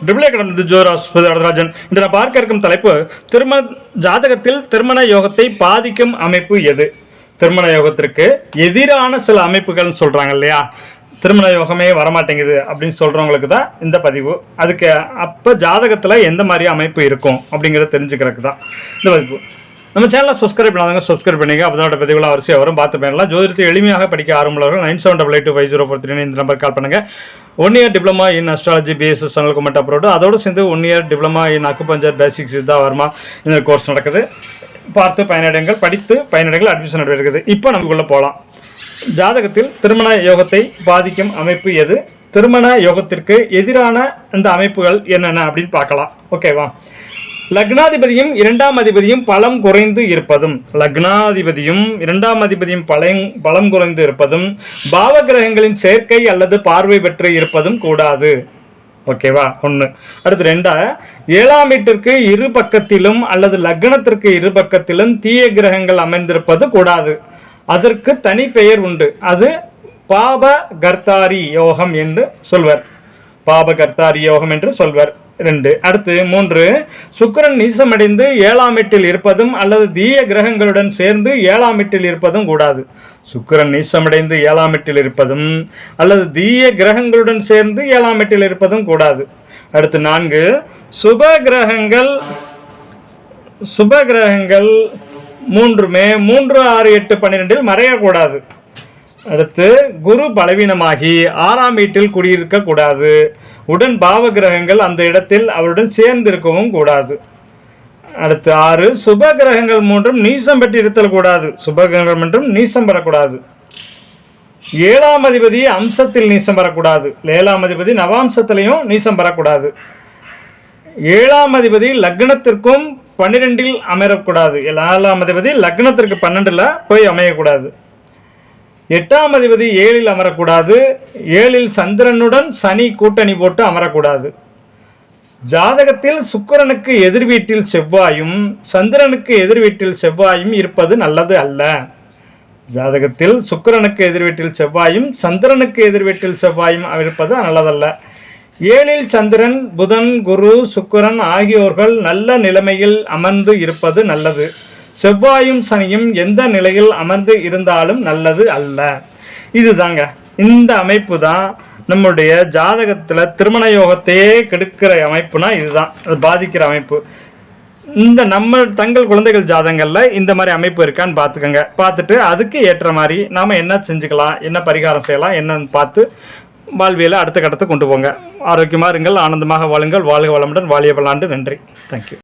Triple A கடந்து ஜோராஸ் வரதராஜன். இன்று நான் பார்க்க இருக்கும் தலைப்பு ஜாதகத்தில் திருமண யோகத்தை பாதிக்கும் அமைப்பு எது? திருமண யோகத்திற்கு எதிரான சில அமைப்புகள்னு சொல்கிறாங்க இல்லையா, திருமண யோகமே வரமாட்டேங்குது அப்படின்னு சொல்கிறவங்களுக்கு தான் இந்த பதிவு. அதுக்கு அப்போ ஜாதகத்தில் எந்த மாதிரி அமைப்பு இருக்கும் அப்படிங்கிறத தெரிஞ்சுக்கிறதுக்கு தான் இந்த பதிவு. நம்ம சேனலை சப்ஸ்கிரைப் பண்ணாதவங்க சப்ஸ்கிரைப் பண்ணிங்க, அப்போதோட பதிவுகள் அவசியம் வரும், பார்த்து பண்ணலாம். ஜோதிடத்தை எளிமையாக படிக்க ஆரம்புள்ளவர்கள் 9788250439 இந்த நம்பர் கால் பண்ணுங்கள். 1 year diploma in astrology BSS channel comment abroad, அதோடு சேர்ந்து 1 year diploma in acupuncture basics இதுதான் வருமா இந்த கோர்ஸ் நடக்குது. பார்த்து பயனடைங்கள், படித்து பயனடைகள், அட்மிஷன் நடக்குது. இப்போ நமக்குள்ளே போகலாம். ஜாதகத்தில் திருமண யோகத்தை பாதிக்கும் அமைப்பு எது? திருமண யோகத்திற்கு எதிரான இந்த அமைப்புகள் என்னென்ன அப்படின்னு பார்க்கலாம். ஓகேவா? லக்னாதிபதியும் 2ஆம் அதிபதியும் பலம் குறைந்து இருப்பதும், லக்னாதிபதியும் 2ஆம் அதிபதியும் பலம் குறைந்து இருப்பதும், பாவகிரகங்களின் சேர்க்கை அல்லது பார்வை பெற்று இருப்பதும் கூடாது. ஓகேவா? 1. அடுத்து 2, 7ஆம் வீட்டிற்கு இரு பக்கத்திலும் அல்லது லக்னத்திற்கு இரு பக்கத்திலும் தீய கிரகங்கள் அமைந்திருப்பது கூடாது. அதற்கு தனி பெயர் உண்டு. அது பாபகர்த்தாரி யோகம் என்று சொல்வர். பாபகர்த்தாரி யோகம் என்று சொல்வர். 2. அடுத்து 3, சுக்கிரன் நீசமடைந்து 7ஆம் வீட்டில் இருப்பதும் அல்லது தீய கிரகங்களுடன் சேர்ந்து 7ஆம் வீட்டில் இருப்பதும் கூடாது. சுக்கிரன் நீசமடைந்து 7ஆம் வீட்டில் இருப்பதும் அல்லது தீய கிரகங்களுடன் சேர்ந்து 7ஆம் வீட்டில் இருப்பதும் கூடாது. அடுத்து 4, சுபகிரகங்கள் 3 3, 6, 8, 12 மறையக்கூடாது. அடுத்து குரு பலவீனமாகி 6ஆம் வீட்டில் குடியிருக்கக்கூடாது. உடன் பாவகிரகங்கள் அந்த இடத்தில் அவருடன் சேர்ந்து இருக்கவும் கூடாது. அடுத்து 6, சுப கிரகங்கள் 3 நீசம் பெற்று இருத்தல் கூடாது. சுபகிரகங்கள் 3 நீசம் பெறக்கூடாது. 7ஆம் அதிபதி அம்சத்தில் நீசம் பெறக்கூடாது. 7ஆம் அதிபதி நவாம்சத்திலையும் நீசம் பெறக்கூடாது. 7ஆம் அதிபதி லக்னத்திற்கும் 12 அமரக்கூடாது. 7ஆம் அதிபதி லக்னத்திற்கு 12 போய் அமையக்கூடாது. 8ஆம் அதிபதி 7 அமரக்கூடாது. 7 சந்திரனுடன் சனி கூட்டணி போட்டு அமரக்கூடாது. ஜாதகத்தில் சுக்கிரனுக்கு எதிர் வீட்டில் செவ்வாயும் சந்திரனுக்கு எதிர் வீட்டில் செவ்வாயும் இருப்பது நல்லது அல்ல. ஜாதகத்தில் சுக்கிரனுக்கு எதிர் வீட்டில் செவ்வாயும் சந்திரனுக்கு எதிர் வீட்டில் செவ்வாயும் இருப்பது நல்லதல்ல. 7 சந்திரன், புதன், குரு, சுக்கிரன் ஆகியோர்கள் நல்ல நிலைமையில் அமர்ந்து இருப்பது நல்லது. செவ்வாயும் சனியும் எந்த நிலையில் அமர்ந்து இருந்தாலும் நல்லது அல்ல. இதுதாங்க, இந்த அமைப்பு தான் நம்முடைய ஜாதகத்தில் திருமண யோகத்தையே கெடுக்கிற அமைப்புனா இதுதான், அது பாதிக்கிற அமைப்பு. இந்த தங்கள் குழந்தைகள் ஜாதகங்களில் இந்த மாதிரி அமைப்பு இருக்கான்னு பார்த்துக்கோங்க. பார்த்துட்டு அதுக்கு ஏற்ற மாதிரி நாம் என்ன செஞ்சுக்கலாம், என்ன பரிகாரம் செய்யலாம் என்னன்னு பார்த்து வாழ்வியலை அடுத்த கட்டத்தை கொண்டு போங்க. ஆரோக்கியமாக இருங்கள், ஆனந்தமாக வாழுங்கள், வாழ்க வளமுடன், வாழிய பல்லாண்டு. நன்றி. தேங்க்யூ.